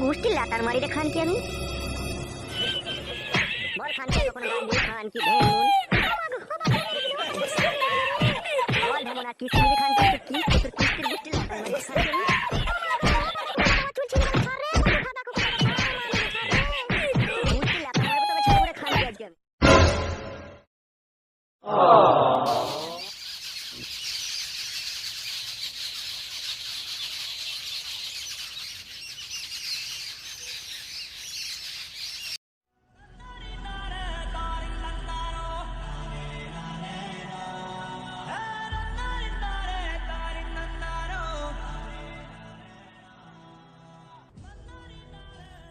গোষ্ঠী লাতার মারি রে খান কি আমি বল খান কি কোনো গান দিয়ে খান কি ভেনুন বল ধমনা কি সিবি খান কি তোর কিস্তির গোষ্ঠী লাতার মারি খান কি আমি চুল ছিড়ে ছাড় রে খাদা কো গোষ্ঠী লাতার মারবো তবে ছেড়ে করে খান কি আজকে আমি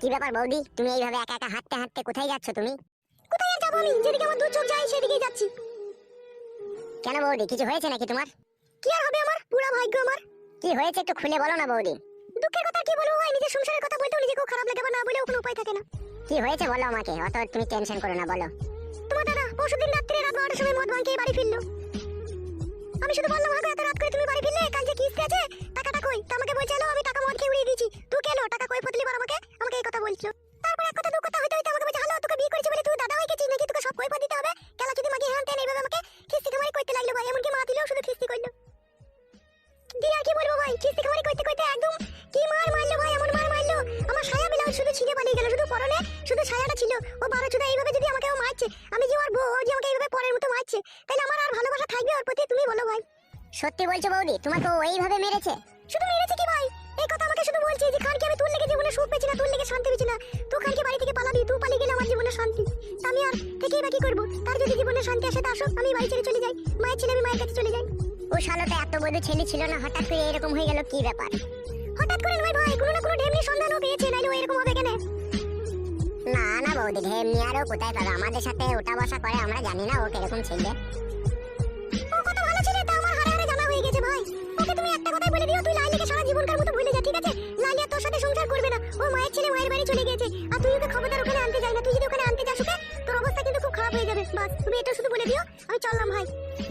কি ব্যাপার বৌদি তুমি এইভাবে একা একা হাঁটতে হাঁটতে কোথায় যাচ্ছ তুমি কোথায় আর যাব আমি যেদিকে আমার দু চোখ যায় সেদিকেই যাচ্ছি কেন বৌদি কিছু হয়েছে নাকি তোমার কি আর হবে আমার পুরো ভাগ্য আমার কি হয়েছে একটু খুলে বলো না বৌদি দুঃখের কথা কি বলবো ভাই নিজের সংসারের কথা বলতেও নিজেকেও খারাপ লাগে বা না বলেও কোনো উপায় থাকে না কি হয়েছে বলো আমাকে অত তুমি টেনশন করো না বলো তোমার দাদা পরশুদিন রাত্রে রাত 12টার সময় মদ ভাঙ খেয়ে বাড়ি ফিরলো আমি শুধু বললাম হাগো এত রাত করে তুমি বাড়ি ফিরলে কাল যে কিস্তি আছে টাকাটা কই তা আমাকে বলছিল আমি টাকা মদ খেয়ে উড়িয়ে দিয়েছি তুই কেন টাকা কই ফতলি বার আমাকে এই কথা বলছো তারপর এক কথা দু কথা হইতে হইতে আমাকে বলছে হ্যালো তোকে বিয়ে করেছি বলে তুই দাদা হয়ে গেছিস নাকি তোকে সব কই দিতে হবে কেলা যদি মাগি হানতে নেই এইভাবে আমাকে কিস্তি খামারি করতে লাগলো ভাই এমনকি মা দিলেও শুধু কিস্তি করলো দিয়ে আর কি বলবো ভাই কিস্তি খামারি করতে করতে একদম কি মার মারলো ভাই এমন মার মারলো আমার সায়া ব্লাউজ শুধু ছিঁড়ে পালিয়ে গেল শুধু পরনে শুধু সায়াটা ছিল ও 12 চুদা এইভাবে যদি আমাকে ও মারছে আমি যে ওর বউ ও যে আমাকে এইভাবে পরের মতো মারছে তাহলে আমার আর ভালোবাসা থাকবে ওর প্রতি তুমি বলো ভাই সত্যি বলছো বৌদি তোমাকে ও এইভাবে মেরেছে শুধু মেরেছে কি ভাই এই কথা আমাকে শুধু বলছে যে খানকে আমি তোর লেগে জীবনে সুখ পেছি না তোর লেগে শান্তি পেছি না তুই খানকে বাড়ি থেকে পালাবি তুই পালিয়ে গেলে আমার জীবনে শান্তি আমি আর থেকেই বাকি করব তার যদি জীবনে শান্তি আসে তা আসুক আমি বাড়ি ছেড়ে চলে যাই মায়ের ছেলে আমি মায়ের কাছে চলে যাই ও শালাটা এত বড় ছেলে ছিল না হঠাৎ করে এরকম হয়ে গেল কি ব্যাপার হঠাৎ করে নয় ভাই কোনো না কোনো ঢেমনি সন্ধান ও পেয়েছে নাইলে ও এরকম হবে কেন না না বৌদি ঢেমনি আরও কোথায় পাবে আমাদের সাথে ওঠা বসা করে আমরা জানি না ও কিরকম ছেলে ও কত ভালো ছেলে তা আমার হারে হারে জানা হয়ে গেছে ভাই ওকে তুমি একটা কথাই বলে দিও তুই লাইলিকে সারা জীবনকার মতো ভুলে যা ঠিক আছে লাইলি আর তোর সাথে সংসার করবে না ও মায়ের ছেলে মায়ের বাড়ি চলে গেছে আর তুই ওকে খবরদার ওখানে আনতে যাই না তুই যদি ওখানে আনতে যাস ওকে তোর অবস্থা কিন্তু খুব খারাপ হয়ে যাবে বাস তুমি এটা শুধু বলে দিও আমি চললাম ভাই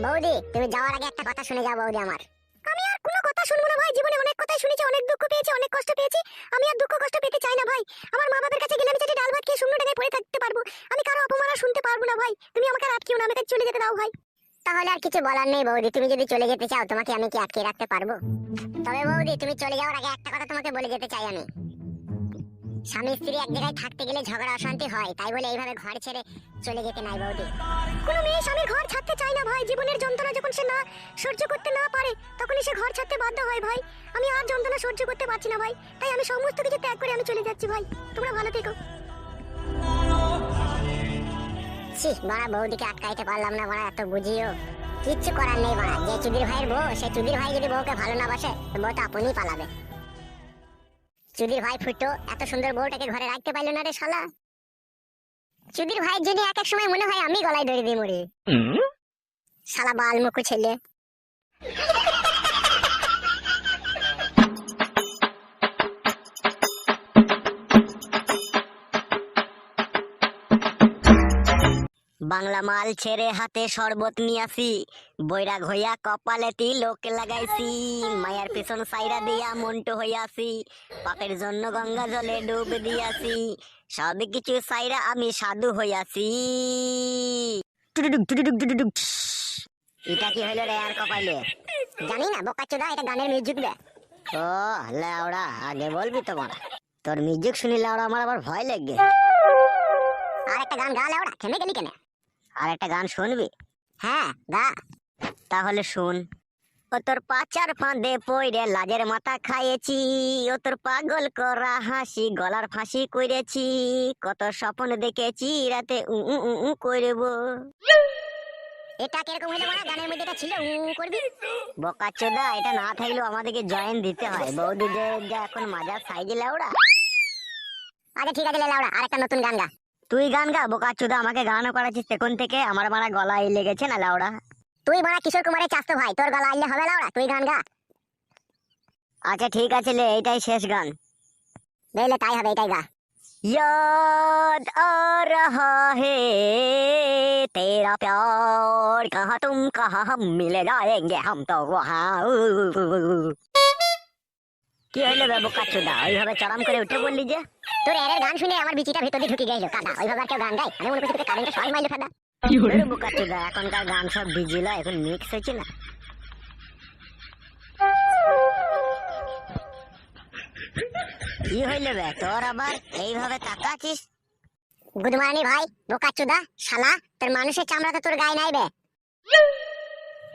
বৌদি তুমি যাওয়ার আগে একটা কথা শুনে যাও বৌদি আমার আমি আর কোনো কথা শুনবো না ভাই জীবনে অনেক কথাই শুনেছি অনেক দুঃখ পেয়েছি অনেক কষ্ট পেয়েছি আমি আর দুঃখ কষ্ট পেতে চাই না ভাই আমার মা বাবার কাছে গেলে আমি চাটি ডাল ভাত খেয়ে শূন্য টাকায় পড়ে থাকতে পারবো আমি কারো অপমান আর শুনতে পারবো না ভাই তুমি আমাকে আর আটকিও না আমাকে চলে যেতে দাও ভাই তাহলে আর কিছু বলার নেই বৌদি তুমি যদি চলে যেতে চাও তোমাকে আমি কি আটকে রাখতে পারবো তবে বৌদি তুমি চলে যাওয়ার আগে একটা কথা তোমাকে বলে যেতে চাই আমি স্বামী স্ত্রী এক জায়গায় থাকতে গেলে ঝগড়া অশান্তি হয় তাই বলে এইভাবে ঘর ছেড়ে চলে যেতে নাই বৌদি কোনো মেয়ে স্বামীর ঘর ছাড়তে চায় না ভাই জীবনের যন্ত্রণা যখন সে না সহ্য করতে না পারে তখনই সে ঘর ছাড়তে বাধ্য হয় ভাই আমি আর যন্ত্রণা সহ্য করতে পারছি না ভাই তাই আমি সমস্ত কিছু ত্যাগ করে আমি চলে যাচ্ছি ভাই তোমরা ভালো থেকো ছি বড়া বৌদিকে আটকাইতে পারলাম না বড়া এত বুঝিও কিচ্ছু করার নেই বড়া যে চুদির ভাইয়ের বউ সে চুদির ভাই যদি বউকে ভালো না বাসে বউ তো আপনিই পালাবে চুদির ভাই ফুটো এত সুন্দর বউটাকে ঘরে রাখতে পারলো না রে শালা চুদির ভাইয়ের জন্য এক এক সময় মনে হয় আমি গলায় দড়ি দিয়ে মরি শালা বাল মুখু ছেলে বাংলা মাল ছেড়ে হাতে শরবত নিয়াছি বৈরাগ হইয়া কপালে তিলক লাগাইছি মায়ার পিছন সাইরা দিয়া মন্টু হইয়াছি পাপের জন্য গঙ্গা জলে ডুব দিয়াছি সব কিছু সাইরা আমি সাধু হইয়াছি এটা কি হইলো রে আর কপালে জানি না বোকাচোদা এটা গানের মিউজিক দে ও লাউড়া আগে বলবি তো মারা তোর মিউজিক শুনি লাউড়া আমার আবার ভয় লাগে আর একটা গান গা লাউড়া থেমে গেলি কেন আর একটা গান শুনবি হ্যাঁ গা তাহলে শুন ও তোর পাচার ফাঁদে পইরে লাজের মাথা খাইয়েছি ও তোর পাগল করা হাসি গলার ফাঁসি কইরেছি কত স্বপ্ন দেখেছি রাতে করব এটা কিরকম হলো মানে গানের মধ্যে এটা ছিল করবি বোকাচোদা এটা না থাকলেও আমাদেরকে জয়েন দিতে হয় বৌদিদের যা এখন মাজার সাইজে লাউড়া আচ্ছা ঠিক আছে লাউড়া আর একটা নতুন গান গা তুই গান গা বোকাচোদা আমাকে গানও করাচ্ছিস তখন থেকে আমার মারা গলায় লেগেছে না লাউড়া তুই মারা কিশোর কুমারের চাস্তো ভাই তোর গলা আইলে হবে লাউড়া তুই গান গা আচ্ছা ঠিক আছে লে এটাই শেষ গান বেলে তাই হবে এটাই গা याद आ रहा है तेरा प्यार कहाँ तुम कहाँ हम मिले जाएंगे हम तो वहाँ কি হইলো বে বোকাচোদা, ওইভাবে চড়াম করে উঠে বললি যে? তোর এর গান শুনে আমার বিচিটা ভিতর দিয়ে ঢুকে গেল কাদা। ওইভাবে আর কেউ গান গায়? আমি মনে করছি তোকে কারেন্টে শর্ট মাইলো ফাদা। ওরে বোকাচোদা, এখনকার গান সব ডিজিটাল, এখন মিক্স হচ্ছে না। কি হইলো বে তোর আবার এইভাবে তাকাচ্ছিস? গুদমানি ভাই বোকাচোদা শালা, তোর মানুষের চামড়া তো তোর গায়ে নাই বে।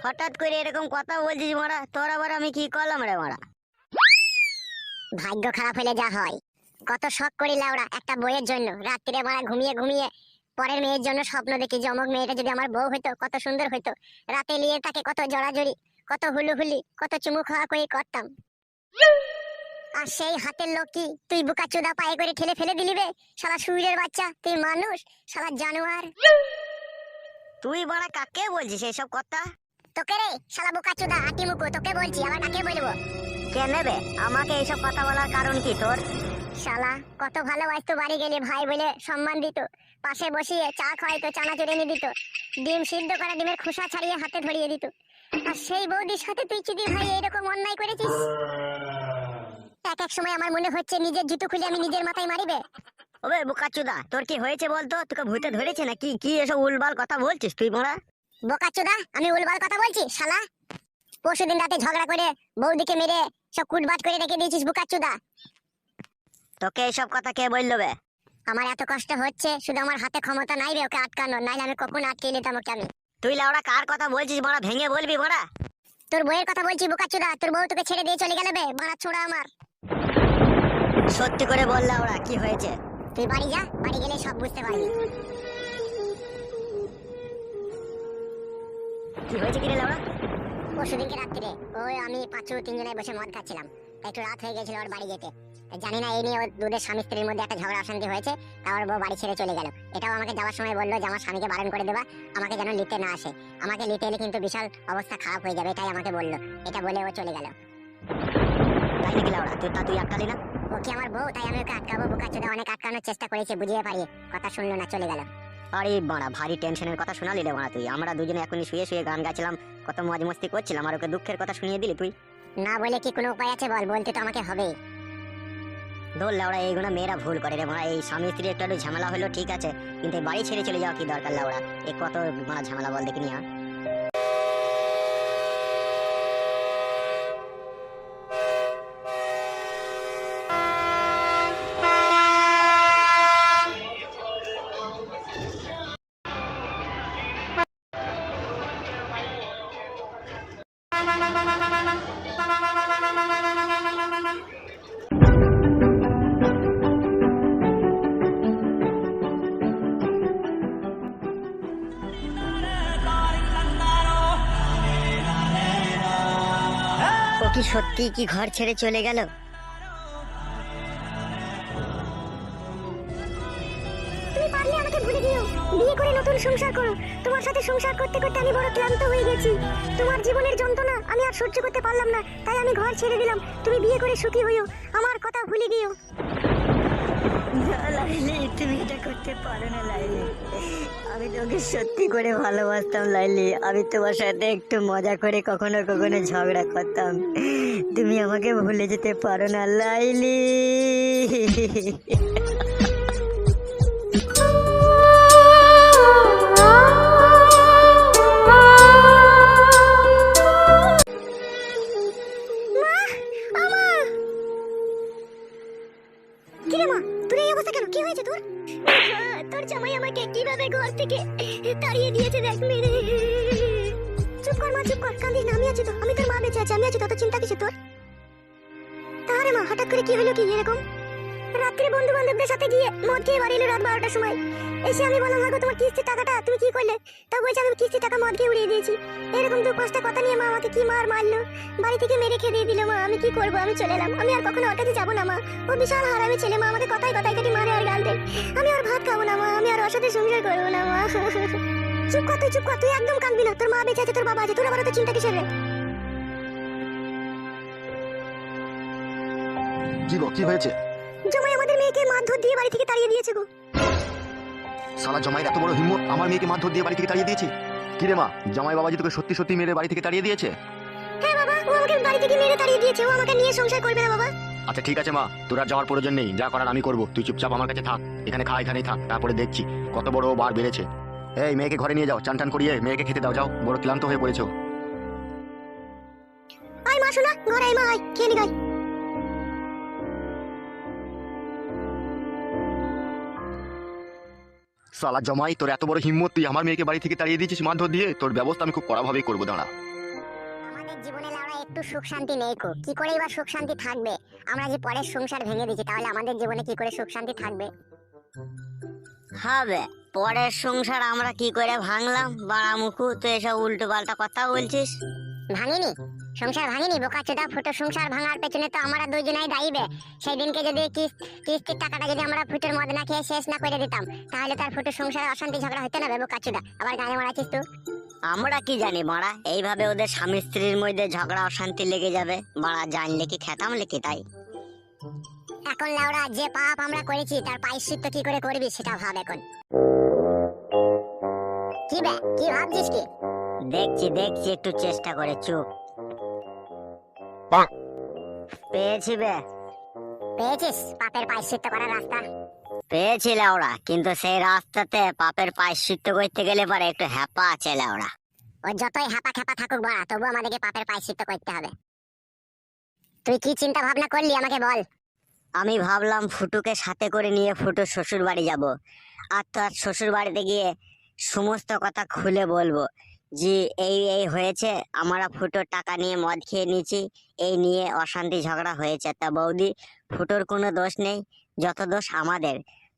হঠাৎ করে এরকম কথা বলছিস মারা, তোর আবার আমি কি করলাম রে মারা? ভাগ্য খারাপ হলে যা হয়। কত শখ করি লাউড়া একটা বইয়ের জন্য, রাত্রিরে মারা ঘুমিয়ে ঘুমিয়ে পরের মেয়ের জন্য স্বপ্ন দেখি যে অমুক মেয়েটা যদি আমার বউ হইতো কত সুন্দর হইতো। রাতে নিয়ে তাকে কত জড়াজড়ি, কত হুলুহুলি, কত চুমু খাওয়া করে করতাম। আর সেই হাতের লোক কি তুই বোকাচোদা পায়ে করে ঠেলে ফেলে দিলি বে? শালা শুইরের বাচ্চা, তুই মানুষ শালা জানোয়ার। তুই বড়া কাকে বলছিস এইসব কথা? তোকে রে শালা বোকাচোদা আটি মুকো, তোকে বলছি, আবার কাকে বলবো? কে নেবে আমাকে এইসব কথা বলার কারণ কি তোর? শালা কত ভালোবাসতো, বাড়ি গেলে ভাই বলে সম্মান দিত, পাশে বসিয়ে চা খাওয়াইতো, চানাচুর এনে দিত, ডিম সিদ্ধ করা ডিমের খোসা ছাড়িয়ে হাতে ধরিয়ে দিত। আর সেই বৌদির সাথে তুই চিদি ভাই এরকম অন্যায় করেছিস? এক এক সময় আমার মনে হচ্ছে নিজের জুতো খুলে আমি নিজের মাথায় মারিবে। ওবে বোকাচোদা, তোর কি হয়েছে বলতো? তোকে ভূতে ধরেছে নাকি? কি এসব উলবাল কথা বলছিস তুই মোড়া? বোকাচোদা আমি উলবাল কথা বলছি শালা? পরশুদিন রাতে ঝগড়া করে বৌদিকে মেরে সব কুটবাট করে রেখে দিয়েছিস বোকাচোদা। তোকে এইসব কথা কে বললো বে? আমার এত কষ্ট হচ্ছে, শুধু আমার হাতে ক্ষমতা নাই বে ওকে আটকানো, নাইলে আমি কখন আটকে নিতাম ওকে আমি। তুই লাউড়া কার কথা বলছিস বড়া? ভেঙে বলবি বড়া। তোর বউয়ের কথা বলছি বোকাচোদা, তোর বউ তোকে ছেড়ে দিয়ে চলে গেল বে বড়া ছোড়া আমার। সত্যি করে বল লাউড়া কি হয়েছে? তুই বাড়ি যা, বাড়ি গেলে সব বুঝতে পারবি। কি হয়েছে কি রে লাউড়া? পরশুদিনকে রাত্রিরে ওই আমি পাঁচু তিনজনে বসে মদ খাচ্ছিলাম, একটু রাত হয়ে গেছিল ওর বাড়ি যেতে। জানি না এই নিয়ে ওর দুধের স্বামী স্ত্রীর মধ্যে একটা ঝগড়া অশান্তি হয়েছে, তার বউ বাড়ি ছেড়ে চলে গেল। এটাও আমাকে যাওয়ার সময় বললো যে আমার স্বামীকে বারণ করে দেবা, আমাকে যেন নিতে না আসে, আমাকে নিতে এলে কিন্তু বিশাল অবস্থা খারাপ হয়ে যাবে, এটাই আমাকে বললো। এটা বলে ও চলে গেল। তাই নাকি লাউড়া? তুই আটকালি না? ও কি আমার বউ, তাই আমি ওকে আটকাবো? বোকাচোদা অনেক আটকানোর চেষ্টা করেছে, বুঝিয়ে পারিয়ে, কথা শুনলো না, চলে গেল। আরে বাড়া ভারী টেনশনের কথা শোনালি রে বাড়া তুই। আমরা দুজনে এখনই শুয়ে শুয়ে গান গাইছিলাম, কত মজ মস্তি করছিলাম, আর ওকে দুঃখের কথা শুনিয়ে দিলি তুই। না বলে কি কোনো উপায় আছে বল? বলতে তো আমাকে হবে। ধর লাউড়া এইগুলো মেয়েরা ভুল করে রে বাড়া। এই স্বামী স্ত্রী একটু ঝামেলা হলো ঠিক আছে, কিন্তু এই বাড়ি ছেড়ে চলে যাওয়া কি দরকার লাউড়া? এই কত বাড়া ঝামেলা বল দেখিনি। ও কি সত্যি কি ঘর ছেড়ে চলে গেল? তুমি পারলে আমাকে ভুলে দিও, বিয়ে করে নতুন সংসার করো। তোমার সাথে সংসার করতে করতে আমি বড় ক্লান্ত হয়ে গেছি। তোমার জীবনের যন্ত্রণা আমি আর সহ্য করতে পারলাম না, তাই আমি ঘর ছেড়ে দিলাম। তুমি বিয়ে করে সুখী হইও, আমার কথা ভুলে গিয়েও। লাইলি তুমি এটা করতে পারো না লাইলি, আমি তোকে সত্যি করে ভালোবাসতাম লাইলি। আমি তোমার সাথে একটু মজা করে কখনো কখনো ঝগড়া করতাম, তুমি আমাকে ভুলে যেতে পারো না লাইলি। তোর জামাই আমাকে কিভাবে ঘর থেকে তাড়িয়ে দিয়েছে দেখ মেরে। চুপ কর মা, চুপ কর, কাঁদিস না, আমি আছি তো, আমি তোর মা বেঁচে আছি, আমি আছি, তত চিন্তা কিসে তোর? তাহলে মা হঠাৎ করে কি হলো কি এরকম? রাত্রে বন্ধু বান্ধবদের সাথে গিয়ে মদ খেয়ে বাড়ি এলো রাত 12টার সময়। এসে আমি বললাম হাগো তোমার কিস্তির টাকাটা তুমি কি করলে? তা বলছে আমি কিস্তির টাকা মদ খেয়ে উড়িয়ে দিয়েছি। এরকম দু পাঁচটা কথা নিয়ে মা আমাকে কি মারলো, বাড়ি থেকে মেরে খেয়ে দিল। মা আমি কি করবো? আমি চলে এলাম, আমি আর কখনো ওর কাছে যাবো না মা। ও বিশাল হারামি ছেলে মা, আমাকে কথায় কথায় কাটি মারে আর গাল দেয়। আমি আর ভাত খাবো না মা, আমি আর ওর সাথে সংসার করবো না মা। চুপ কর তুই, চুপ কর, তুই একদম কাঁদবি না। তোর মা বেঁচে আছে, তোর বাবা আছে, তোর আবার তো চিন্তা কিসের রে? কি গো, কি হয়েছে? জামাই আমাদের মেয়েকে মারধর দিয়ে বাড়ি থেকে তাড়িয়ে দিয়েছে গো। শালা জামাইয়ের এত বড় হিম্মত, আমার মেয়েকে মারধর দিয়ে বাড়ি থেকে তাড়িয়ে দিয়েছে? কি রে মা, জামাই বাবাজি তোকে সত্যি সত্যি মেরে বাড়ি থেকে তাড়িয়ে দিয়েছে? হ্যাঁ বাবা, ও আমাকে বাড়ি থেকে মেরে তাড়িয়ে দিয়েছে। ও আমাকে নিয়ে সংসার করবে না বাবা। আচ্ছা ঠিক আছে মা, তোর আর যাওয়ার প্রয়োজন নেই, যা করার আমি করবো, তুই চুপচাপ আমার কাছে থাক, এখানে খা, এখানেই থাক, তারপরে দেখছি কত বড় বার বেড়েছে। এই মেয়েকে ঘরে নিয়ে যাও, চান টান করিয়ে মেয়েকে খেতে দাও, যাও, বড় ক্লান্ত হয়ে পড়েছো। আয় মা শোনা, ঘরে আয় মা, আয় খেয়ে নি গাই। সালা জমাই, তোর এত বড় হিম্মত, তুই আমার মেয়েকে বাড়ি থেকে তাড়িয়ে দিয়েছিস মারধর দিয়ে। তোর ব্যবস্থা আমি খুব কড়াভাবেই করবো, দাঁড়া। আমাদের জীবনে লাউড়া একটু সুখ শান্তি নেই কো, কি করে এবার সুখ শান্তি থাকবে? আমরা যে পরের সংসার ভেঙে দিচ্ছি, তাহলে আমাদের জীবনে কি করে সুখ শান্তি থাকবে? হবে পরের সংসার আমরা কি করে ভাঙলাম? বাড়ামুখু তো এসব উল্টো পাল্টা কথা বলছিস। ভাঙিনি সংসার, ভাঙিনি বোকাচোদা। ফুটো সংসার ভাঙার পেছনে তো আমরা দুজনেই দায়ীবে। সেই দিনকে যদি কিস্তির টাকাটা যদি আমরা ফুটোর মদ না খেয়ে শেষ না করে দিতাম, তাহলে তার ফুটোর সংসারে অশান্তি ঝগড়া হতো না বে বোকাচোদা। আবার গানে মারাছিস তুই। আমরা কি জানি মারা, এইভাবে ওদের স্বামী স্ত্রীর মধ্যে ঝগড়া অশান্তি লেগে যাবে। মারা জানলে কি খেতাম লিখি তাই। এখন লাউড়া যে পাপ আমরা করেছি তার প্রায়শ্চিত্ত কি করে করবি সেটা ভাব এখন। কি বে, কি ভাবছিস কি? দেখছি দেখছি, একটু চেষ্টা করে, চুপ। পেয়েছি বে। পেয়েছিস পাপের প্রায়শ্চিত্ত করার রাস্তা? পেয়েছি লাউড়া, কিন্তু সেই রাস্তাতে পাপের প্রায়শ্চিত্ত করতে গেলে পরে একটু হ্যাপা আছে লাউড়া। ও যতই হ্যাপা খ্যাপা থাকুক বড়া, তবু আমাদেরকে পাপের প্রায়শ্চিত্ত করতে হবে। তুই কি চিন্তা ভাবনা করলি আমাকে বল। আমি ভাবলাম ফুটুকে সাথে করে নিয়ে ফুটুর শ্বশুর বাড়ি যাব, আর তার শ্বশুর বাড়িতে গিয়ে সমস্ত কথা খুলে বলবো যে এই এই হয়েছে, আমরা ফুটোর টাকা নিয়ে মদ খেয়ে নিয়েছি, এই নিয়ে অশান্তি ঝগড়া হয়েছে। তা বৌদি, ফুটোর কোনো দোষ নেই, যত দোষ আমাদের।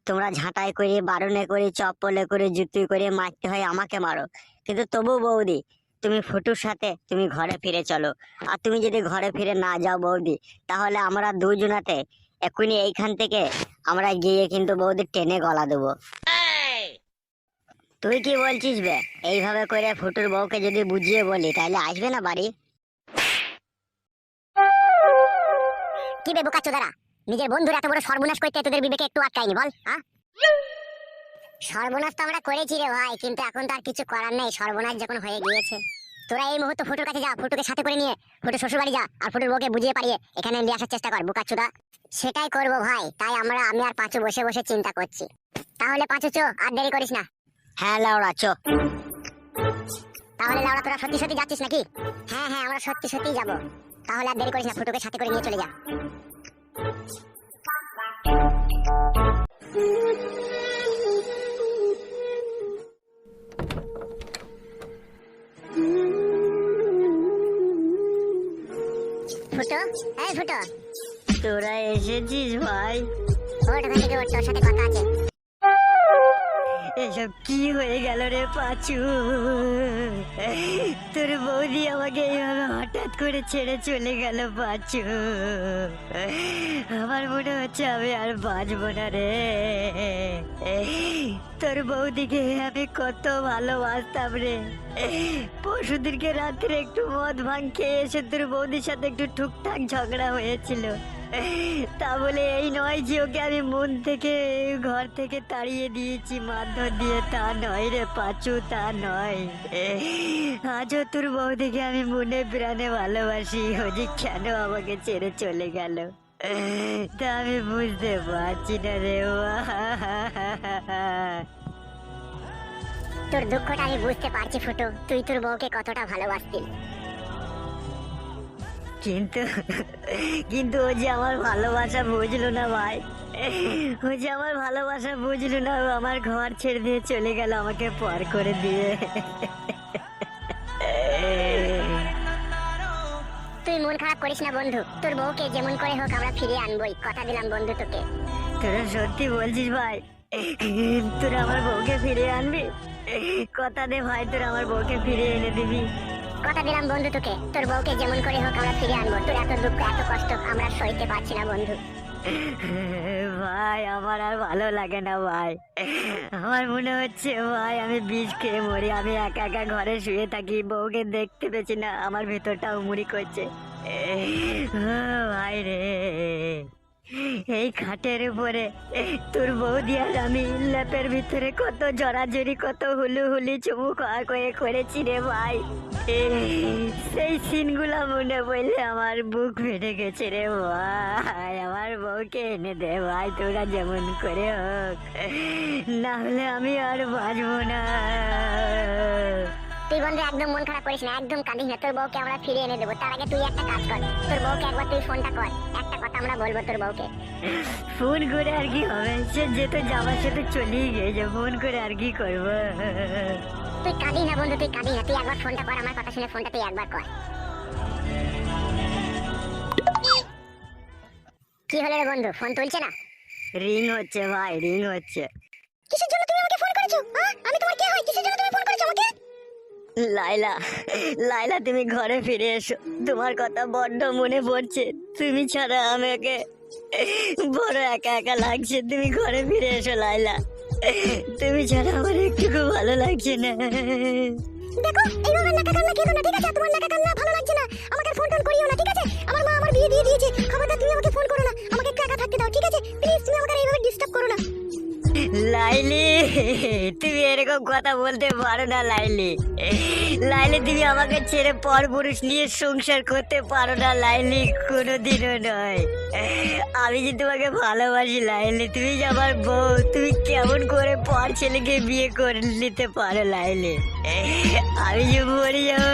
তোমরা ঝাঁটাই করে, বারণে করে, চপ্পলে করে, জুতি করে মারতে হয় আমাকে মারো, কিন্তু তবু বৌদি তুমি ফুটুর সাথে তুমি ঘরে ফিরে চলো। আর তুমি যদি ঘরে ফিরে না যাও বৌদি, তাহলে আমরা দুজনাতে এখনই এইখান থেকে আমরা গিয়ে কিন্তু বৌদি টেনে গলা দেবো। তুই কি বলছিস বে? এইভাবে করে ফুটুর বউকে যদি বুঝিয়ে বলি তাহলে আসবে না বাড়ি? কি বে বোকাচোদারা, নিজের বন্ধুর এত বড় সর্বনাশ করতে তোদের বিবেকে একটু আটকায়নি বল? হ্যাঁ, সর্বনাশ তো আমরা করেছি রে ভাই, কিন্তু এখন তো আর কিছু করার নেই, সর্বনাশ যখন হয়ে গিয়েছে। তোরা এই মুহূর্তে ফুটোর কাছে যা, ফুটোকে সাথে করে নিয়ে ফুটো শ্বশুর বাড়ি যা, আর ফুটোর বউকে বুঝিয়ে পারিয়ে এখানে নিয়ে আসার চেষ্টা কর বোকাচোদা। সেটাই করবো ভাই, তাই আমি আর পাঁচু বসে বসে চিন্তা করছি। তাহলে পাঁচু চো, আর দেরি করিস না। হ্যাঁ লাউড়া চো। তাহলে লাউড়া তোরা সত্যি সত্যি যাচ্ছিস নাকি? হ্যাঁ হ্যাঁ, আমরা সত্যি সত্যিই যাবো। তাহলে আর দেরি করিস না, ফুটোকে সাথে করে নিয়ে চলে যা। ফুটো, এই ফুটো, তোরা এসেছিস ভাই? ওঠ ওখান থেকে ওঠ, তোর সাথে কথা আছে। এসব কি হয়ে গেল রে পাঁচু? তোর বৌদি আমাকে এইভাবে হঠাৎ করে ছেড়ে চলে গেল পাঁচু। আমার মনে হচ্ছে আমি আর বাঁচবো না রে। তোর বৌদিকে আমি কত ভালোবাসতাম রে। পরশুদিনকে রাত্রে একটু মদ ভাঙ খেয়ে এসে তোর বৌদির সাথে একটু টুকটাক ঝগড়া হয়েছিল, তা বলে এই নয় যে ওকে আমি মন থেকে ঘর থেকে তাড়িয়ে দিয়েছি মারধর দিয়ে, তা নয় রে পাঁচু, তা নয়। আজও তোর বৌদিকে আমি মনে প্রাণে ভালোবাসি, ও যে কেন আমাকে ছেড়ে চলে গেল তা আমি বুঝতে পারছি না রে। তোর দুঃখটা আমি বুঝতে পারছি ফুটো, তুই তোর বউকে কতটা ভালোবাসতি। কিন্তু কিন্তু ও যে আমার ভালোবাসা বুঝলো না ভাই, ও যে আমার ভালোবাসা বুঝলো না, ও আমার ঘর ছেড়ে দিয়ে চলে গেল আমাকে পর করে দিয়ে। তুই মন খারাপ করিস না বন্ধু, তোর বউকে যেমন করে হোক আমরা ফিরিয়ে আনবই, কথা দিলাম বন্ধু তোকে। তোরা সত্যি বলছিস ভাই? তোরা আমার বউকে ফিরিয়ে আনবি? কথা দে ভাই, তোরা আমার বউকে ফিরিয়ে এনে দিবি। কথা দিলাম বন্ধু তোকে, তোর বউকে যেমন করে হোক আমরা ফিরিয়ে আনবো। তোর এত দুঃখ এত কষ্ট আমরা সইতে পারছি না বন্ধু। ভাই আমার আর ভালো লাগে না ভাই, আমার মনে হচ্ছে ভাই আমি বিষ খেয়ে মরি। আমি একা একা ঘরে শুয়ে থাকি, বউকে দেখতে পেছি না, আমার ভেতরটা উমুড়ি করছে ভাই রে। এই খাটের উপরে তোর বৌদি আর আমি ল্যাপের ভিতরে কত জড়াজড়ি, কত হুলুহুলি চুমু খাওয়া করে করেছি রে ভাই। সেই সিনগুলা মনে পড়লে আমার বুক ফেটে গেছে রে ভাই। আমার বউকে এনে দে ভাই, তোরা যেমন করে হোক, না হলে আমি আর বাঁচবো না। তুই বন্ধু একদম মন খারাপ করিস না, একদম কাঁদিস না, তোর বউকে আমরা ফিরিয়ে এনে দেবো। তার আগে তুই একটা কাজ কর, তোর বউকে একবার তুই ফোনটা কর, একটা কথা আমরা বলবো তোর বউকে। ফোন করে আর কি হবে, সে যেতে যাওয়ার সাথে চলেই গেছে, ফোন করে আর কি করবো। তুই কাঁদিস না বন্ধু, তুই কাঁদিস না, তুই একবার ফোনটা কর, আমার কথা শুনে ফোনটা তুই একবার কর। কি হলো রে বন্ধু, ফোন তুলছে না? রিং হচ্ছে ভাই, রিং হচ্ছে। কিসের জন্য তুমি আমাকে ফোন করেছো? আমি তোমার কে হই? কিসের জন্য তুমি ফোন করেছো আমাকে? লাইলা, লাইলা তুমি ঘরে ফিরে এসো, তোমার কথা বড্ড মনে পড়ছে। তুমি ছাড়া আমাকে বড় একা একা লাগছে, তুমি ঘরে ফিরে এসো লাইলা। তুমি ছাড়া আমার একটুকু ভালো লাগছে না। দেখো এইভাবে নাকা কান্না কেঁদো না, ঠিক আছে? তোমার নাকা কান্না ভালো লাগছে না, আমাকে ফোন টোন করিও না, ঠিক আছে? আমার মা আমার বিয়ে দিয়ে দিয়েছে, খবরদার তুমি আমাকে ফোন করো না, আমাকে একটু একা থাকতে দাও, ঠিক আছে? প্লিজ তুমি আমাকে এইভাবে ডিস্টার্ব করো না। লাইলি, তুমি এরকম কথা বলতে পারো না লাইলি। লাইলি, তুমি আমাকে ছেড়ে পরপুরুষ নিয়ে সংসার করতে পারো না লাইলি, কোনোদিনও নয়। আমি যে তোমাকে ভালোবাসি লাইলি, তুমি যে আমার বউ, তুমি কেমন করে পর ছেলেকে বিয়ে করে নিতে পারো লাইলি? আমি যে মরে যাবো।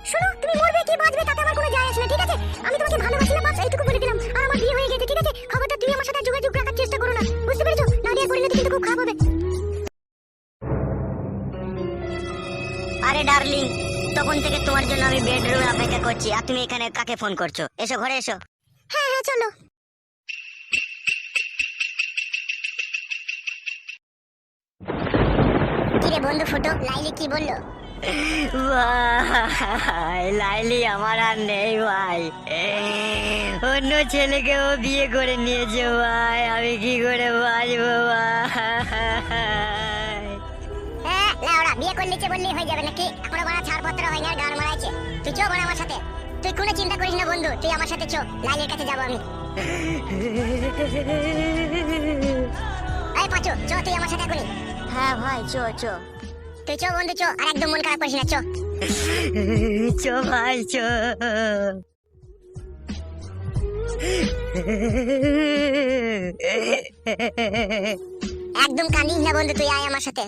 শোনো, তুমি মরবে কি বাঁচবে তাতে আমার কোনো যায় আসে না, ঠিক আছে? আমি তোমাকে ভালোবাসি না, বাস এইটুকু বলে দিলাম। আর আমার বিয়ে হয়ে গেছে, ঠিক আছে? খবরদার তুমি আমার সাথে যোগাযোগ রাখার চেষ্টা করো না, বুঝতে পেরেছো? নাদিয়ার পরিণতি কিন্তু খুব খারাপ হবে। আরে ডার্লিং, তখন থেকে তোমার জন্য আমি বেডরুমে অপেক্ষা করছি, আর তুমি এখানে কাকে ফোন করছো? এসো ঘরে এসো। হ্যাঁ হ্যাঁ চলো। কিরে বন্ধু ফুটো, লাইলি কি বললো? ভাই, লাইলি আমার আর নেই ভাই, অন্য ছেলেকে ও বিয়ে করে নিয়েছে ভাই, আমি কি করে বাঁচবো ভাই? হ্যাঁ লাউড়া, বিয়ে করে নিচ্ছে বললেই হয়ে যাবে নাকি? এখনো বড় ছাড়পত্র হয়নি আর গান মারাইছে। তুই চো বড় আমার সাথে, তুই কোনো চিন্তা করিস না বন্ধু, তুই আমার সাথে চো, লাইলির কাছে যাবো আমি। এই পাঁচু, চো তুই আমার সাথে এখনই। হ্যাঁ ভাই, চো চো। তুই চো বন্ধু চো, আর একদম মন খারাপ করিস না, চো। চো ভাই চো। একদম কাঁদিস না বন্ধু, তুই আয় আমার সাথে।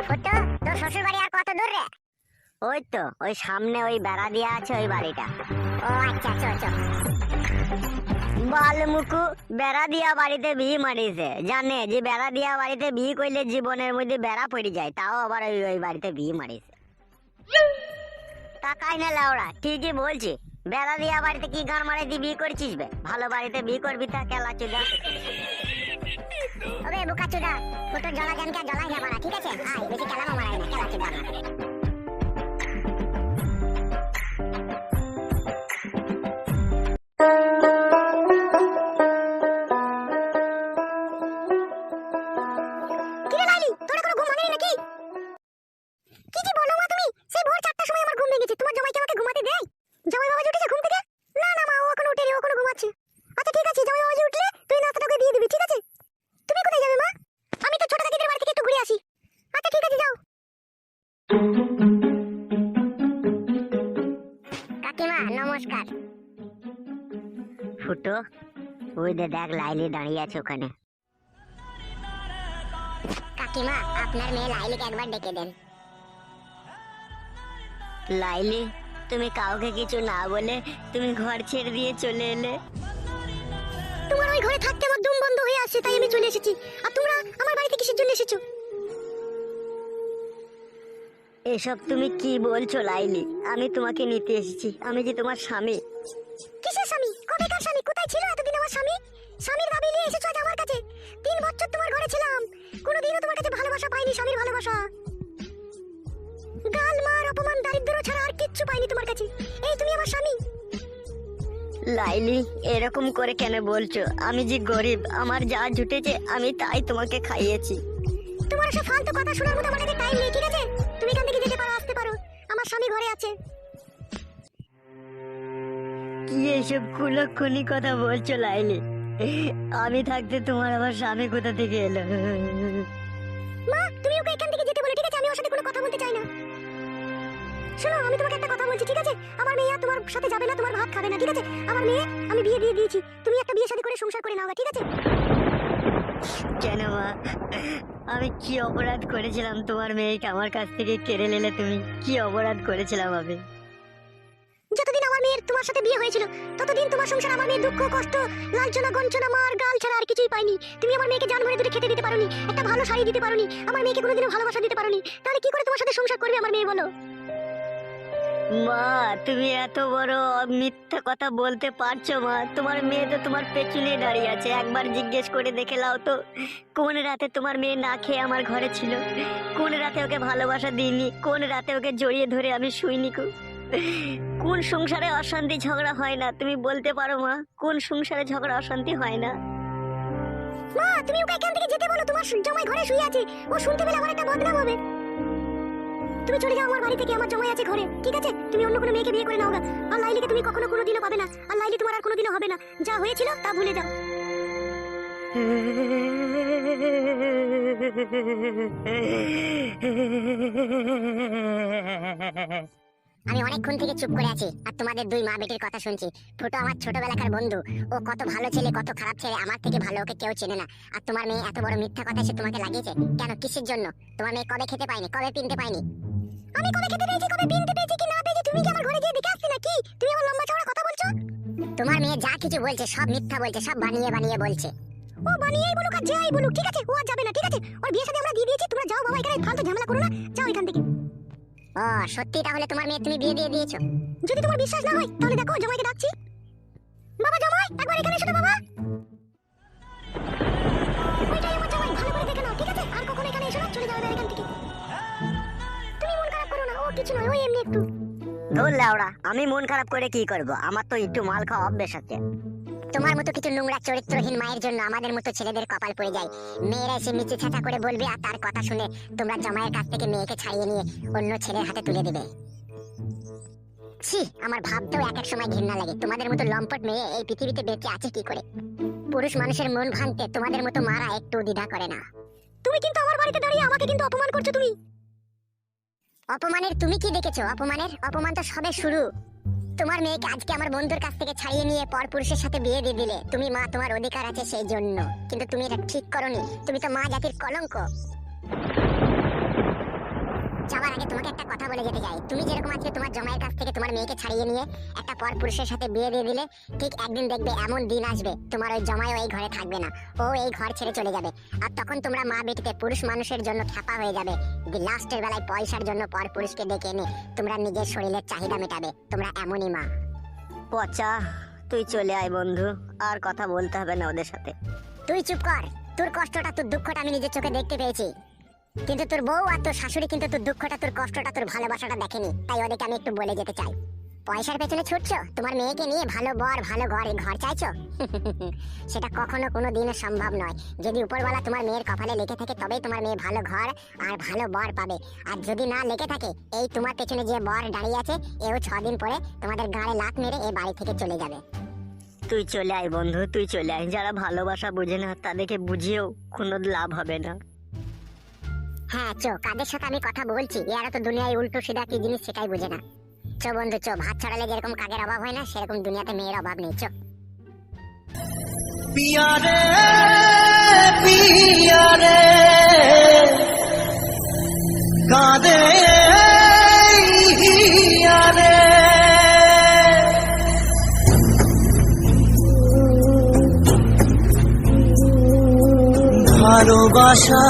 ফুটো, তোর শ্বশুর বাড়ি আর কত দূর রে? ওই তো, ওই সামনে ওই বেড়া দিয়া আছে ওই বাড়িটা। ও আচ্ছা, চো চো। বালমুকু বেড়া দিয়া বাড়িতে বিয়ে মারিছে, জানে যে বেড়া দিয়া বাড়িতে বিয়ে করলে জীবনের মধ্যে বেড়া পড়ে যায়, তাও আবার ওই ওই বাড়িতে বিয়ে মারিছে। তাকাই না লাউড়া, ঠিকই বলছি। বেড়া দিয়া বাড়িতে কি গান মারাইতে বিয়ে করছিস বে? ভালো বাড়িতে বিয়ে করবি তা, কেলা চুদা। ওরে বোকা চুদা, ফুটোর জলা জানকে জলাই না মারা, ঠিক আছে? আয়, বেশি কেলামও মারাই না, কেলা চুদা আমার। কিরে লাইলি, তোর এখনো ঘুম ভাঙেনি নাকি? কি যে বলো মা তুমি? সেই ভোর 4টার সময় আমার ঘুম ভেঙেছে। তোমার জামাই কি আমাকে ঘুমাতে দেয়? জামাই বাবাজি উঠেছে ঘুম থেকে? না না মা, ও এখনো উঠেনি, ও এখনো ঘুমাচ্ছে। আচ্ছা ঠিক আছে, জামাই বাবাজি উঠলে তুই নাস্তাটা ওকে দিয়ে দিবি, ঠিক আছে? তুমি কোথায় যাবে মা? আমি তো ছোট কাকিদের বাড়ি থেকে একটু ঘুরে আসি। আচ্ছা ঠিক আছে, যাও। কাকিমা নমস্কার। ফুটো, ওই দে দেখ লাইলি দাঁড়িয়ে আছে ওখানে। কাকিমা, আপনার মেয়ে লাইলিকে একবার ডেকে দেন। লাইলি, তুমি কাউকে কিছু না বলে তুমি ঘর ছেড়ে দিয়ে চলে এলে। তোমার ওই ঘরে থাকতে আমার দম বন্ধ হয়ে আসছে, তাই আমি চলে এসেছি। আর তোমরা আমার বাড়িতে কিসের জন্য এসেছো? এসব তুমি কি বলছো লাইলি? আমি তোমাকে নিতে এসেছি, আমি যে তোমার স্বামী। কিসের স্বামী? কবেকার স্বামী? কোথায় ছিল এতদিন আমার স্বামী? বছর তোমার ঘরে ছিলাম, কোনোদিনও তোমার কাছে ভালোবাসা পাইনি, স্বামীর ভালোবাসা। গাল মার, অপমান, দারিদ্র ছাড়া আর কিচ্ছু পাইনি তোমার কাছে। এই তুমি আমার স্বামী। লাইলি, এরকম করে কেন বলছো? আমি যে গরিব, আমার যা জুটেছে আমি তাই তোমাকে খাইয়েছি। তোমার এসব ফালতু কথা শোনার মতো আমার কাছে টাইম নেই, ঠিক আছে? তুমি এখান থেকে যেতে পারো, আসতে পারো, আমার স্বামী ঘরে আছে। কি এসব কুলক্ষণি কথা বলছো লাইলি? আমি থাকতে তোমার আবার স্বামী কোথা থেকে এলো? মা, তুমি ওকে এখান থেকে যেতে বলো, ঠিক আছে? আমি ওর সাথে কোনো কথা বলতে চাই না। শোনো, আমি তোমাকে একটা কথা বলছি, ঠিক আছে? আমার মেয়ে আর তোমার সাথে যাবে না, তোমার ভাত খাবে না, ঠিক আছে? আমার মেয়ে আমি বিয়ে দিয়ে দিয়েছি, তুমি একটা বিয়ে শাদী করে সংসার করে নাও, ঠিক আছে? কেন মা, আমি কি অপরাধ করেছিলাম তোমার মেয়েকে আমার কাছ থেকে কেড়ে নিলে? তুমি কি অপরাধ করেছিলাম আমি? যতদিন আমার মেয়ের তোমার সাথে বিয়ে হয়েছিল ততদিন তোমার সংসার আমার মেয়ে দুঃখ, কষ্ট, লাঞ্ছনা, গঞ্জনা, মার, গাল ছাড়া আর কিছুই পাইনি। তুমি আমার মেয়েকে জান ভরে ধরে খেতে দিতে পারোনি, একটা ভালো শাড়ি দিতে পারোনি, আমার মেয়েকে কোনোদিনও ভালোবাসা দিতে পারোনি। তাহলে কি করে তোমার সাথে সংসার করবে আমার মেয়ে, বলো? মা, তুমি এত বড় মিথ্যা কথা বলতে পারছো মা? তোমার মেয়ে তো তোমার পেছনে দাঁড়িয়ে আছে, একবার জিজ্ঞেস করে দেখে নাও তো কোন রাতে তোমার মেয়ে না খেয়ে আমার ঘরে ছিল, কোন রাতে ওকে ভালোবাসা দিইনি, কোন রাতে ওকে জড়িয়ে ধরে আমি শুইনি। কোন সংসারে অশান্তি ঝগড়া হয় না তুমি বলতে পারো মা? কোন সংসারে ঝগড়া অশান্তি হয় না? মা, তুমি ওকে এখান থেকে যেতে বলো, তোমার জামাই ঘরে শুয়ে আছে, ও শুনতে পেলে আমার একটা বদনাম হবে। তুমি চলে যাও আমার বাড়ি থেকে, আমার জামাই আছে ঘরে, ঠিক আছে? তুমি অন্য কোনো মেয়েকে বিয়ে করে নাও গা। আর লাইলিকে তুমি কখনো কোনোদিনও পাবে না, আর লাইলি তোমার আর কোনোদিনও হবে না। যা হয়েছিল তা ভুলে যাও। আমি অনেকক্ষণ থেকে চুপ করে আছি আর তোমাদের দুই মা বেটির কথা শুনছি। ফুটো আমার ছোটবেলাকার বন্ধু, ও কত ভালো ছেলে, কত খারাপ ছেলে, আমার থেকে ভালো ওকে কেউ চেনে না। আর তোমার মেয়ে এত বড় মিথ্যা কথা সে তোমাকে লাগিয়েছে কেন? কিসের জন্য? তোমার মেয়ে কবে খেতে পায়নি, কবে পিনতে পায়নি? আমি কবে খেতে পেয়েছি, কবে পিনতে পেয়েছি কি না পেয়েছি তুমি কি আমার ঘরে গিয়ে দেখে আসতে নাকি? তুমি আমার লম্বা চওড়া কথা বলছো। তোমার মেয়ে যা কিছু বলছে সব মিথ্যা বলছে, সব বানিয়ে বানিয়ে বলছে। ও বানিয়েই বলুক আর যাই বলুক, ঠিক আছে? ও আর যাবে না, ঠিক আছে? ওর বিয়ে সাথে আমরা দিয়ে দিয়েছি, তোমরা যাও বাবা, এখানে ফালতু ঝামেলা করো না, যাও এখান থেকে। ও সত্যি? তাহলে তোমার মেয়ে তুমি বিয়ে দিয়ে দিয়েছো? যদি তোমার বিশ্বাস না হয় তাহলে দেখো, জামাইকে ডাকছি। বাবা, জামাই একবার এখানে এসো তো বাবা। ওইটাই আমার জামাই, ভালো করে দেখে নাও, ঠিক আছে? আর কখনো এখানে এসো না, চলে যাবে এখান থেকে। তুমি মন খারাপ করো না, ও কিছু নয়, ওই এমনি একটু। ধুর লাউড়া, আমি মন খারাপ করে কি করব? আমার তো একটু মাল খাওয়া অভ্যেস আছে। তোমার মতো কিছু নোংরা চরিত্রহীন মায়ের জন্য আমাদের মতো ছেলেদের কপাল পড়ে যায়। মেয়েরা এসে মিচি ছাতা করে বলবে আর তার কথা শুনে তোমরা জামাইয়ের কাছ থেকে মেয়েকে ছাড়িয়ে নিয়ে অন্য ছেলের হাতে তুলে দেবে। ছি, আমার ভাবতেও এক এক সময় ঘৃণা লাগে। তোমাদের মতো লম্পট মেয়ে এই পৃথিবীতে বেঁচে আছে কি করে? পুরুষ মানুষের মন ভাঙতে তোমাদের মতো মারা একটু দ্বিধা করে না। তুমি কিন্তু আমার বাড়িতে দাঁড়িয়ে আমাকে কিন্তু অপমান করছো তুমি। অপমানের তুমি কি দেখেছো? অপমান তো সবে শুরু। তোমার মেয়েকে আজকে আমার বন্ধুর কাছ থেকে ছাড়িয়ে নিয়ে পরপুরুষের সাথে বিয়ে দিয়ে দিলে। তুমি মা, তোমার অধিকার আছে সেই জন্য, কিন্তু তুমি এটা ঠিক করনি। তুমি তো মা জাতির কলঙ্ক। যাওয়ার আগে তোমাকে একটা কথা বলে যেতে চাই। তুমি যেরকম আজকে তোমার জামাইয়ের কাছ থেকে তোমার মেয়েকে ছাড়িয়ে নিয়ে একটা পরপুরুষের সাথে বিয়ে দিয়ে দিলে, ঠিক একদিন দেখবে এমন দিন আসবে তোমার ওই জামাইও এই ঘরে থাকবে না, ও এই ঘর ছেড়ে চলে যাবে। আর তখন তোমরা মা বেটিতে পুরুষ মানুষের জন্য খ্যাপা হয়ে যাবে। লাস্টের বেলায় পয়সার জন্য পরপুরুষকে ডেকে এনে তোমরা নিজের শরীরের চাহিদা মেটাবে। তোমরা এমনই মা। পচা, তুই চলে আয় বন্ধু, আর কথা বলতে হবে না ওদের সাথে। তুই চুপ কর। তোর কষ্টটা, তোর দুঃখটা আমি নিজের চোখে দেখতে পেয়েছি, কিন্তু তোর বউ আর তোর শাশুড়ি কিন্তু তোর দুঃখটা, তোর কষ্টটা, তোর ভালোবাসাটা দেখেনি। তাই ওদেরকে আমি একটু বলে যেতে চাই। পয়সার পেছনে ছুটছো, তোমার মেয়েকে নিয়ে ভালো বর, ভালো ঘর চাইছো? সেটা কখনো কোনো দিনও সম্ভব নয়। যদি উপরওয়ালা তোমার মেয়ের কপালে লিখে থাকে তবেই তোমার মেয়ে ভালো ঘর আর ভালো বর পাবে। আর যদি না লিখে থাকে, এই তোমার পেছনে যে বর দাঁড়িয়ে আছে, এও 6 দিন পরে তোমাদের গাড়ে লাত মেরে এই বাড়ি থেকে চলে যাবে। তুই চলে আয় বন্ধু, তুই চলে আয়। যারা ভালোবাসা বোঝে না তাদেরকে বুঝিয়েও কোনো লাভ হবে না। হ্যাঁ চো, কাদের সাথে আমি কথা বলছি এরা তো দুনিয়ায় উল্টো সিধা কি জিনিস সেটাই বোঝে না। চো বন্ধু চো, ভাত ছড়ালে যেরকম কাকের অভাব হয় না, সেরকম দুনিয়াতে মেয়ের অভাব নেই। চো পিয়া রে পিয়া রে কাঁদে হিয়া রে, ভালোবাসা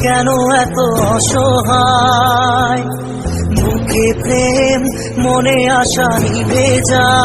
কেন এত অসহায়, বুকে প্রেম মনে আশা নিভে যায়।